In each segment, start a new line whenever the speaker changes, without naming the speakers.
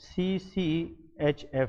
CCHF।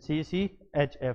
CCHF।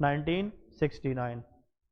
1969।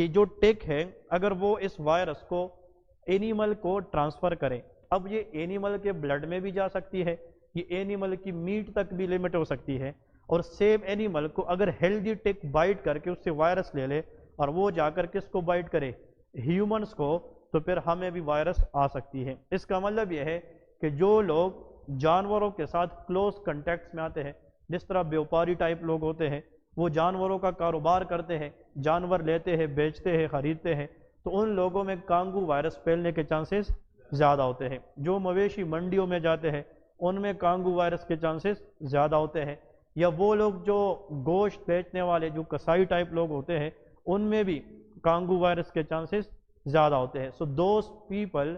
کہ جو ٹک ہے اگر وہ اس وائرس کو اینیمل کو ٹرانسفر کرے، اب یہ اینیمل کے بلڈ میں بھی جا سکتی ہے، یہ اینیمل کی میٹ تک بھی لمٹ ہو سکتی ہے، اور سیم اینیمل کو اگر ہیلدی ٹک بائٹ کر کے اس سے وائرس لے لے اور وہ جا کر کس کو بائٹ کرے، ہیومنس کو، تو پھر ہمیں بھی وائرس آ سکتی ہے۔ اس کا مطلب یہ ہے کہ جو لوگ جانوروں کے ساتھ کلوز کنٹیکٹس میں آتے ہیں، جس طرح بیوپاری ٹائپ لوگ ہوتے ہیں، وہ جانوروں کا کاروبار کرتے ہیں، جانور لیتے ہیں، بیچتے ہیں، خریدتے ہیں، تو ان لوگوں میں کانگو وائرس پھیلنے کے چانسز زیادہ ہوتے ہیں۔ جو مویشی منڈیوں میں جاتے ہیں ان میں کانگو وائرس کے چانسز زیادہ ہوتے ہیں، یا وہ لوگ جو گوشت بیچنے والے جو کسائی ٹائپ لوگ ہوتے ہیں ان میں بھی کانگو وائرس کے چانسز زیادہ ہوتے ہیں۔ سو دوز پیپل،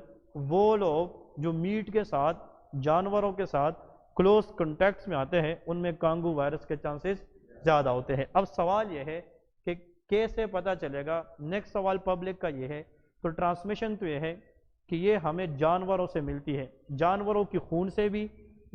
وہ لوگ جو میٹ کے ساتھ، جانوروں کے ساتھ کلوز کنٹیکٹس میں آتے ہیں، ان میں کانگو وائرس کے چانسز زیادہ ہوتے ہیں۔ اب سوال یہ ہے کہ کیسے پتہ چلے گا؟ نیکسٹ سوال پبلک کا یہ ہے، تو ٹرانسمیشن تو یہ ہے کہ یہ ہمیں جانوروں سے ملتی ہے، جانوروں کی خون سے بھی،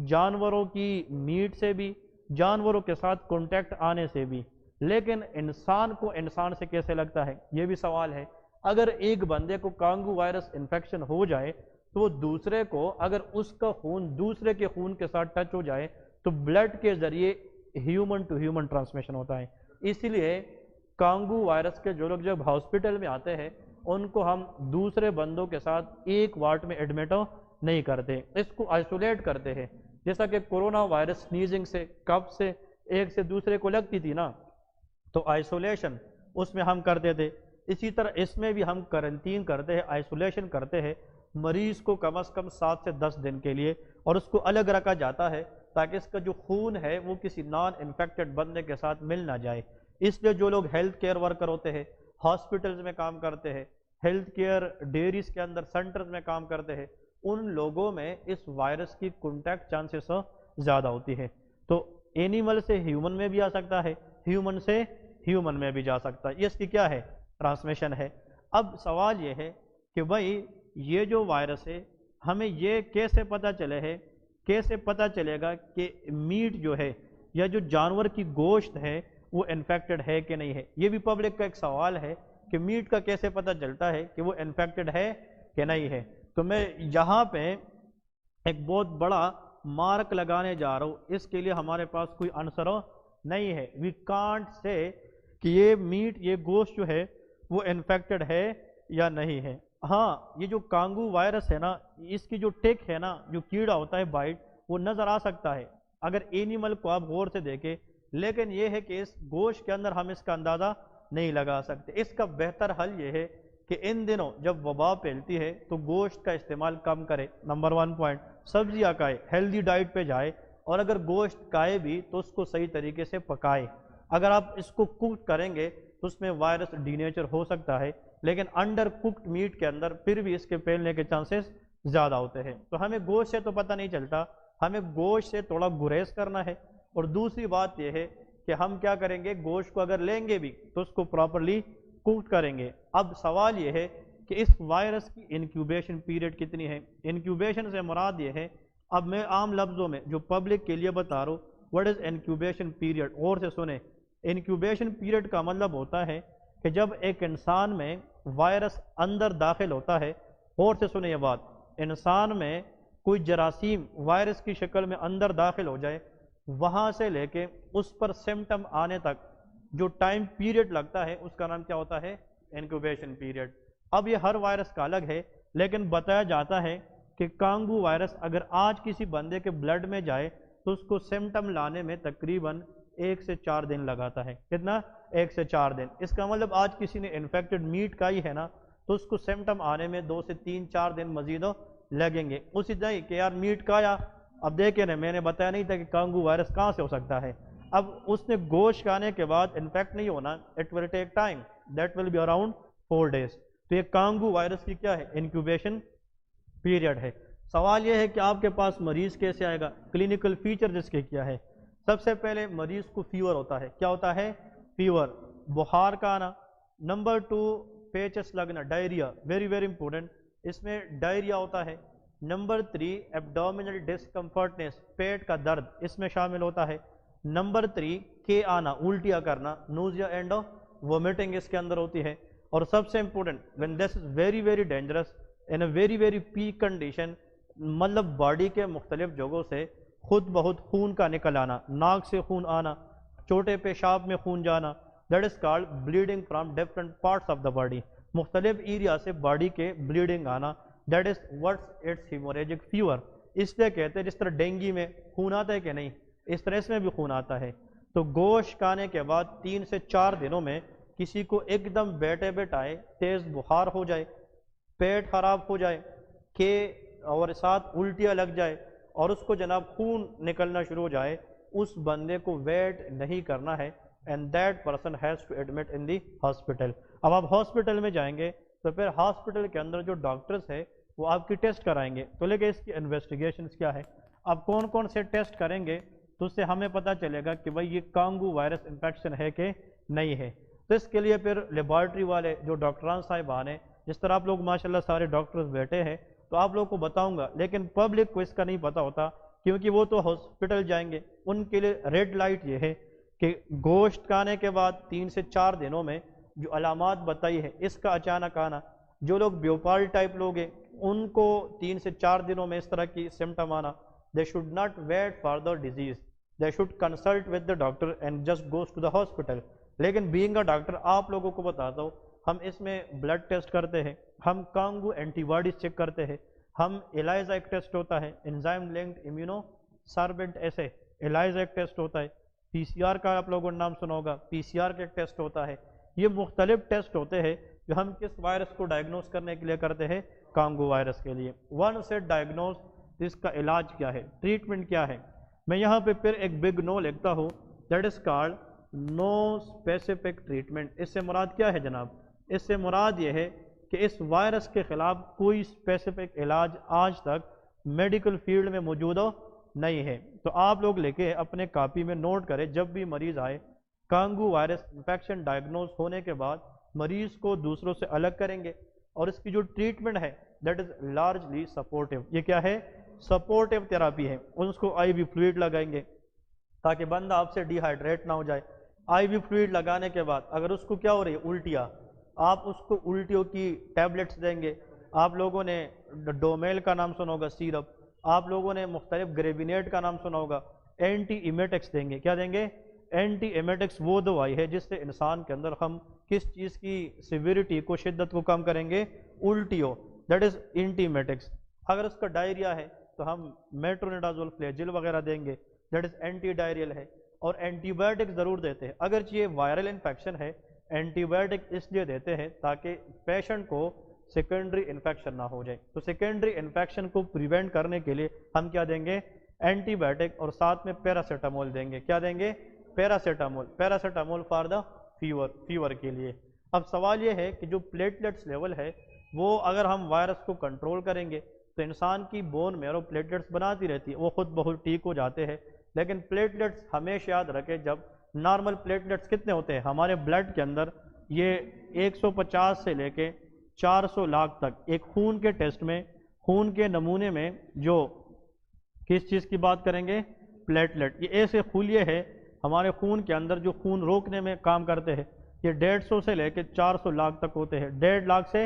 جانوروں کی میٹ سے بھی، جانوروں کے ساتھ کانٹیکٹ آنے سے بھی، لیکن انسان کو انسان سے کیسے لگتا ہے، یہ بھی سوال ہے۔ اگر ایک بندے کو کانگو وائرس انفیکشن ہو جائے تو وہ دوسرے کو، اگر اس کا خون دوسرے کے خون کے ساتھ ٹچ ہو جائے تو بلڈ کے ذریعے ہیومن ٹو ہیومن ٹرانسمیشن ہوتا ہے۔ اسی لیے کانگو وائرس کے جو لوگ جب ہاسپٹل میں آتے ہیں ان کو ہم دوسرے بندوں کے ساتھ ایک وارڈ میں ایڈمٹ نہیں کرتے، اس کو آئسولیٹ کرتے ہیں۔ جیسا کہ کورونا وائرس سنیزنگ سے، کف سے ایک سے دوسرے کو لگتی تھی نا، تو آئسولیشن اس میں ہم کرتے تھے، اسی طرح اس میں بھی ہم کرنٹین کرتے ہیں، آئسولیشن کرتے ہیں مریض کو کم از کم 7 سے 10 دن کے لیے، اور اس کو الگ رکھا جاتا ہے تاکہ اس کا جو خون ہے وہ کسی نان انفیکٹڈ بندے کے ساتھ مل نہ جائے۔ اس لیے جو لوگ ہیلتھ کیئر ورکر ہوتے ہیں، ہاسپٹلز میں کام کرتے ہیں، ہیلتھ کیئر ڈیریز کے اندر سینٹرز میں کام کرتے ہیں، ان لوگوں میں اس وائرس کی کنٹیکٹ چانسز زیادہ ہوتی ہے۔ تو اینیمل سے ہیومن میں بھی آ سکتا ہے، ہیومن سے ہیومن میں بھی جا سکتا ہے، یہ اس کی کیا ہے؟ ٹرانسمیشن ہے۔ اب سوال یہ ہے کہ بھائی یہ جو وائرس ہے ہمیں یہ کیسے پتہ چلے ہے، کیسے پتہ چلے گا کہ میٹ جو ہے یا جو جانور کی گوشت ہے وہ انفیکٹڈ ہے کہ نہیں ہے؟ یہ بھی پبلک کا ایک سوال ہے کہ میٹ کا کیسے پتہ چلتا ہے کہ وہ انفیکٹڈ ہے کہ نہیں ہے؟ تو میں یہاں پہ ایک بہت بڑا مارک لگانے جا رہا ہوں، اس کے لیے ہمارے پاس کوئی آنسر نہیں ہے۔ وی کانٹ سے کہ یہ میٹ، یہ گوشت جو ہے وہ انفیکٹڈ ہے یا نہیں ہے۔ ہاں، یہ جو کانگو وائرس ہے نا، اس کی جو ٹک ہے نا، جو کیڑا ہوتا ہے بائٹ، وہ نظر آ سکتا ہے اگر اینیمل کو آپ غور سے دیکھیں، لیکن یہ ہے کہ اس گوشت کے اندر ہم اس کا اندازہ نہیں لگا سکتے۔ اس کا بہتر حل یہ ہے کہ ان دنوں جب وبا پھیلتی ہے تو گوشت کا استعمال کم کرے، نمبر 1 پوائنٹ، سبزیاں کھائے، ہیلدی ڈائٹ پہ جائے، اور اگر گوشت کھائے بھی تو اس کو صحیح طریقے سے پکائے۔ اگر آپ اس کو کوک کریں گے تو اس میں وائرس ڈی نیچر ہو سکتا ہے، لیکن انڈر کوکڈ میٹ کے اندر پھر بھی اس کے پھیلنے کے چانسز زیادہ ہوتے ہیں۔ تو ہمیں گوشت سے تو پتہ نہیں چلتا، ہمیں گوشت سے تھوڑا گریز کرنا ہے، اور دوسری بات یہ ہے کہ ہم کیا کریں گے، گوشت کو اگر لیں گے بھی تو اس کو پراپرلی کوک کریں گے۔ اب سوال یہ ہے کہ اس وائرس کی انکیوبیشن پیریڈ کتنی ہے؟ انکیوبیشن سے مراد یہ ہے، اب میں عام لفظوں میں جو پبلک کے لیے بتا رہا ہوں، what is انکیوبیشن پیریڈ، غور سے سنیں۔ انکیوبیشن پیریڈ کا مطلب ہوتا ہے کہ جب ایک انسان میں وائرس اندر داخل ہوتا ہے، غور سے سنیں یہ بات، انسان میں کوئی جراثیم وائرس کی شکل میں اندر داخل ہو جائے، وہاں سے لے کے اس پر سمٹم آنے تک جو ٹائم پیریڈ لگتا ہے اس کا نام کیا ہوتا ہے؟ Incubation period. اب یہ ہر وائرس کا الگ ہے، لیکن بتایا جاتا ہے کہ کانگو وائرس اگر آج کسی بندے کے بلڈ میں جائے تو اس کو سمٹم لانے میں تقریباً 1 سے 4 دن لگاتا ہے۔ کتنا؟ 1 سے 4 دن۔ اس کا مطلب آج کسی نے انفیکٹڈ میٹ کھائی ہے نا، تو اس کو سمٹم آنے میں 2 سے 3-4 دن مزید لگیں گے۔ اسی طرح کہ یار میٹ کھایا، اب دیکھیں نا، میں نے بتایا نہیں تھا کہ کانگو وائرس کہاں سے ہو سکتا ہے، اب اس نے گوشت کھانے کے بعد انفیکٹ نہیں ہونا، it will take time, that will be around 4 days۔ تو یہ کانگو وائرس کی کیا ہے؟ انکیوبیشن پیریڈ ہے۔ سوال یہ ہے کہ آپ کے پاس مریض کیسے آئے گا؟ کلینکل فیچر جس کے کیا ہے؟ سب سے پہلے مریض کو فیور ہوتا ہے۔ کیا ہوتا ہے؟ فیور، بخار کا آنا۔ نمبر 2، پیچس لگنا، ڈائریا، ویری ویری امپورٹنٹ، اس میں ڈائریا ہوتا ہے۔ نمبر 3، ایبڈومینل ڈسکمفرٹنس، پیٹ کا درد اس میں شامل ہوتا ہے۔ نمبر 3، کے آنا، الٹیاں کرنا، نوزیا اینڈ وومیٹنگ اس کے اندر ہوتی ہے۔ اور سب سے important when this is very very dangerous in a very very peak condition، مطلب باڈی کے مختلف جگہوں سے خود بخود خون کا نکل آنا، ناک سے خون آنا، چھوٹے پیشاب میں خون جانا، that is called bleeding from different parts of the body، مختلف ایریا سے باڈی کے بلیڈنگ آنا، that is what's its hemorrhagic fever۔ اس لیے کہتے ہیں جس طرح ڈینگی میں خون آتا ہے کہ نہیں، اس طرح اس میں بھی خون آتا ہے۔ تو گوشت کھانے کے بعد 3 سے 4 دنوں میں کسی کو ایک دم بیٹھے بیٹھائے تیز بخار ہو جائے، پیٹ خراب ہو جائے کہ اور ساتھ الٹیاں لگ جائے اور اس کو جناب خون نکلنا شروع ہو جائے، اس بندے کو ویٹ نہیں کرنا ہے، and that person has to admit in the hospital۔ اب آپ ہاسپٹل میں جائیں گے تو پھر ہاسپٹل کے اندر جو ڈاکٹرز ہے وہ آپ کی ٹیسٹ کرائیں گے، تو لیکن اس کی انویسٹیگیشنز کیا ہے، آپ کون کون سے ٹیسٹ کریں گے تو اس سے ہمیں پتہ چلے گا کہ بھئی یہ کانگو وائرس انفیکشن ہے کہ نہیں ہے۔ تو اس کے لیے پھر لیبارٹری والے جو ڈاکٹران صاحبان ہیں، جس طرح آپ لوگ ماشاءاللہ سارے ڈاکٹرز بیٹھے ہیں تو آپ لوگوں کو بتاؤں گا، لیکن پبلک کو اس کا نہیں پتہ ہوتا کیونکہ وہ تو ہاسپٹل جائیں گے، ان کے لیے ریڈ لائٹ یہ ہے کہ گوشت کھانے کے بعد 3 سے 4 دنوں میں جو علامات بتائی ہے اس کا اچانک آنا، جو لوگ بیوپال ٹائپ لوگ ہیں ان کو 3 سے 4 دنوں میں اس طرح کی سمٹم آنا، they should not wait for the disease، they should consult with the doctor and just goes to the hospital۔ لیکن بینگ اے ڈاکٹر آپ لوگوں کو بتاتا ہوں، ہم اس میں بلڈ ٹیسٹ کرتے ہیں، ہم کانگو اینٹی باڈیز چیک کرتے ہیں، ہم ایلائزا ایک ٹیسٹ ہوتا ہے، انزائم لنکڈ امیونو ساربنٹ ایسے ایلائزا ایک ٹیسٹ ہوتا ہے، پی سی آر کا آپ لوگوں نے نام سنا ہوگا، پی سی آر کا ایک ٹیسٹ ہوتا ہے، یہ مختلف ٹیسٹ ہوتے ہیں جو ہم کس وائرس کو ڈائگنوز کرنے کے لیے کرتے ہیں، کانگو وائرس کے لیے۔ ون سے ڈائگنوز، اس کا علاج کیا ہے، ٹریٹمنٹ کیا ہے، میں یہاں پہ پھر ایک بگ نو لکھتا ہوں، that is called no specific treatment. اس سے مراد کیا ہے جناب، اس سے مراد یہ ہے کہ اس وائرس کے خلاف کوئی اسپیسیفک علاج آج تک میڈیکل فیلڈ میں موجود نہیں ہے۔ تو آپ لوگ لے کے اپنے کاپی میں نوٹ کریں، جب بھی مریض آئے کانگو وائرس انفیکشن ڈائگنوز ہونے کے بعد مریض کو دوسروں سے الگ کریں گے، اور اس کی جو ٹریٹمنٹ ہے دیٹ از لارجلی سپورٹیو۔ یہ کیا ہے، سپورٹیو تھراپی ہے۔ اس کو آئی وی فلوئڈ لگائیں گے تاکہ بندہ آپ سے ڈی ہائیڈریٹ نہ ہو جائے۔ آئی وی فلوئڈ لگانے کے بعد اگر اس کو کیا ہو رہی ہے الٹیاں، آپ اس کو الٹیوں کی ٹیبلٹس دیں گے۔ آپ لوگوں نے ڈومیل کا نام سنا ہوگا سیرپ، آپ لوگوں نے مختلف گریوینیٹ کا نام سنا ہوگا، اینٹی ایمیٹکس دیں گے۔ کیا دیں گے، اینٹی ایمیٹکس وہ دوائی ہے جس سے انسان کے اندر ہم کس چیز کی سیویریٹی کو، شدت کو کم کریں گے، الٹیوں، دیٹ از اینٹی ایمیٹکس۔ اگر اس کا ڈائریا ہے تو ہم میٹرونیڈازول فلیجل وغیرہ دیں گے، دیٹ از اینٹی ڈائریل ہے۔ اور اینٹی بایوٹک ضرور دیتے ہیں، اگرچہ یہ وائرل انفیکشن ہے اینٹی بایوٹک اس لیے دیتے ہیں تاکہ پیشنٹ کو سیکنڈری انفیکشن نہ ہو جائے۔ تو سیکنڈری انفیکشن کو پریونٹ کرنے کے لیے ہم کیا دیں گے، اینٹی بایوٹک، اور ساتھ میں پیراسیٹامول دیں گے۔ کیا دیں گے، paracetamol, paracetamol for the favour کے لیے۔ اب سوال یہ ہے کہ جو پلیٹلیٹس لیول ہے وہ اگر ہم وائرس کو کنٹرول کریں گے تو انسان کی بون میرو پلیٹلیٹس بناتی رہتی ہے، وہ خود بخود ٹھیک ہو جاتے ہیں، لیکن پلیٹلیٹس ہمیشہ یاد رکھیں، جب نارمل پلیٹلیٹس کتنے ہوتے ہیں ہمارے بلڈ کے اندر، یہ 150 سے لے کے 400 لاکھ تک ایک خون کے ٹیسٹ میں، خون کے نمونے میں جو کس چیز کی بات کریں گے، پلیٹلیٹ، یہ ایسے خلیے ہے ہمارے خون کے اندر جو خون روکنے میں کام کرتے ہیں، یہ 150 سے لے کے 400 لاکھ تک ہوتے ہیں، 1.5 لاکھ سے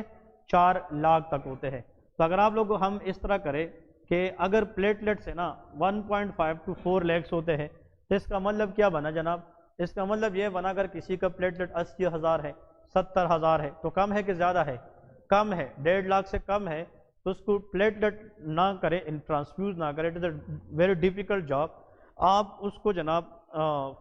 4 لاکھ تک ہوتے ہیں۔ تو اگر آپ لوگ ہم اس طرح کریں کہ اگر پلیٹلیٹ سے نا 1.5 to 4 لیکس ہوتے ہیں تو اس کا مطلب کیا بنا جناب، اس کا مطلب یہ بنا اگر کسی کا پلیٹلیٹ 80,000 ہے، 70,000 ہے تو کم ہے کہ زیادہ ہے، کم ہے، 1.5 لاکھ سے کم ہے تو اس کو پلیٹلیٹ نہ کریں، ٹرانسفیوز نہ کریں، it is a very difficult job. آپ اس کو جناب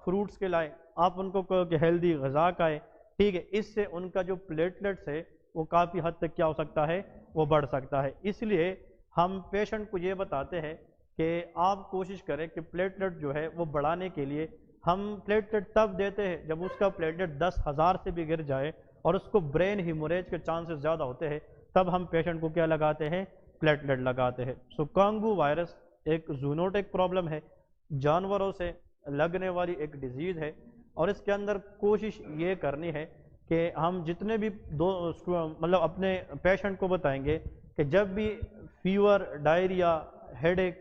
فروٹس کے لائیں، آپ ان کو کہو کہ ہیلدی غذا کھائیں، ٹھیک ہے، اس سے ان کا جو پلیٹلیٹس ہے وہ کافی حد تک کیا ہو سکتا ہے، وہ بڑھ سکتا ہے۔ اس لیے ہم پیشنٹ کو یہ بتاتے ہیں کہ آپ کوشش کریں کہ پلیٹلیٹ جو ہے وہ بڑھانے کے لیے، ہم پلیٹلیٹ تب دیتے ہیں جب اس کا پلیٹلیٹ 10,000 سے بھی گر جائے اور اس کو برین ہیموریج کے چانسز زیادہ ہوتے ہیں، تب ہم پیشنٹ کو کیا لگاتے ہیں، پلیٹلیٹ لگاتے ہیں۔ سو کانگو وائرس ایک زونوٹک پرابلم ہے، جانوروں سے لگنے والی ایک ڈیزیز ہے، اور اس کے اندر کوشش یہ کرنی ہے کہ ہم جتنے بھی مطلب اپنے پیشنٹ کو بتائیں گے کہ جب بھی fever, diarrhoea, headache,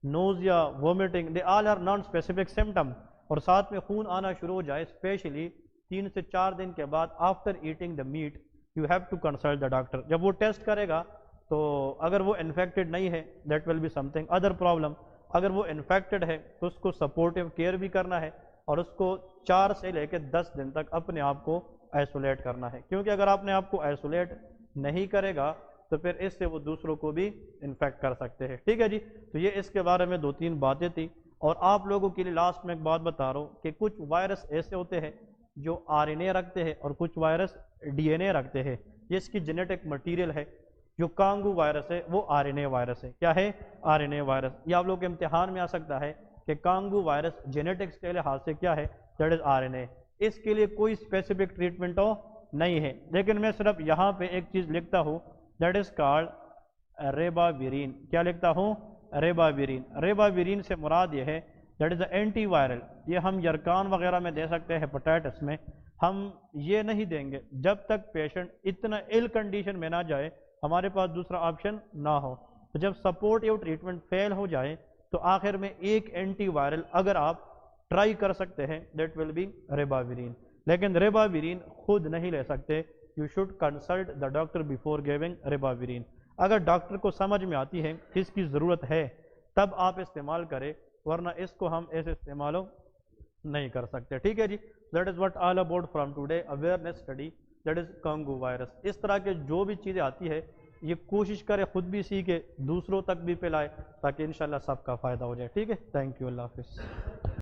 nausea, vomiting, they all are non specific symptom, اور ساتھ میں خون آنا شروع ہو جائے، اسپیشلی 3 سے 4 دن کے بعد after eating the meat, you have to consult the doctor. جب وہ ٹیسٹ کرے گا تو اگر وہ انفیکٹڈ نہیں ہے that will be something other problem. اگر وہ انفیکٹڈ ہے تو اس کو سپورٹیو کیئر بھی کرنا ہے اور اس کو 4 سے لے کے 10 دن تک اپنے آپ کو آئسولیٹ کرنا ہے, کیونکہ اگر اپنے آپ کو آئسولیٹ نہیں کرے گا تو پھر اس سے وہ دوسروں کو بھی انفیکٹ کر سکتے ہیں. ٹھیک ہے جی, تو یہ اس کے بارے میں 2-3 باتیں تھیں. اور آپ لوگوں کے لیے لاسٹ میں ایک بات بتا رہا ہوں کہ کچھ وائرس ایسے ہوتے ہیں جو RNA رکھتے ہیں اور کچھ وائرس DNA رکھتے ہیں. یہ اس کی جینیٹک مٹیریل ہے. جو کانگو وائرس ہے وہ RNA وائرس ہے. کیا ہے؟ RNA virus. یہ آپ لوگ کے امتحان میں آ سکتا ہے کہ کانگو وائرس جینیٹکس کے لحاظ سے کیا ہے؟ That is RNA. اس کے لیے کوئی اسپیسیفک ٹریٹمنٹ نہیں ہے, لیکن میں صرف یہاں پہ ایک چیز لکھتا ہوں دیٹ از کالڈ ریباویرین. کیا لکھتا ہوں؟ ریباویرین. ریباویرین سے مراد یہ ہے دیٹ از اینٹی وائرل. یہ ہم یرکان وغیرہ میں دے سکتے ہیں, ہیپاٹائٹس میں. ہم یہ نہیں دیں گے جب تک پیشنٹ اتنا ایل کنڈیشن میں نہ جائے, ہمارے پاس دوسرا آپشن نہ ہو. تو جب سپورٹیو ٹریٹمنٹ فیل ہو جائے تو آخر میں ایک اینٹی وائرل اگر آپ ٹرائی کر سکتے ہیں دیٹ ول بی ریباویرین. لیکن ریباویرین خود نہیں لے سکتے. You should consult the doctor before giving ribavirin. اگر ڈاکٹر کو سمجھ میں آتی ہے کہ اس کی ضرورت ہے تب آپ استعمال کریں, ورنہ اس کو ہم ایسے استعمال نہیں کر سکتے. ٹھیک ہے جی, that is what all about from today awareness study that is Congo virus. اس طرح کے جو بھی چیزیں آتی ہے یہ کوشش کرے خود بھی سیکھے, دوسروں تک بھی پھیلائے, تاکہ انشاءاللہ سب کا فائدہ ہو جائے. ٹھیک ہے, تھینک یو, اللہ حافظ.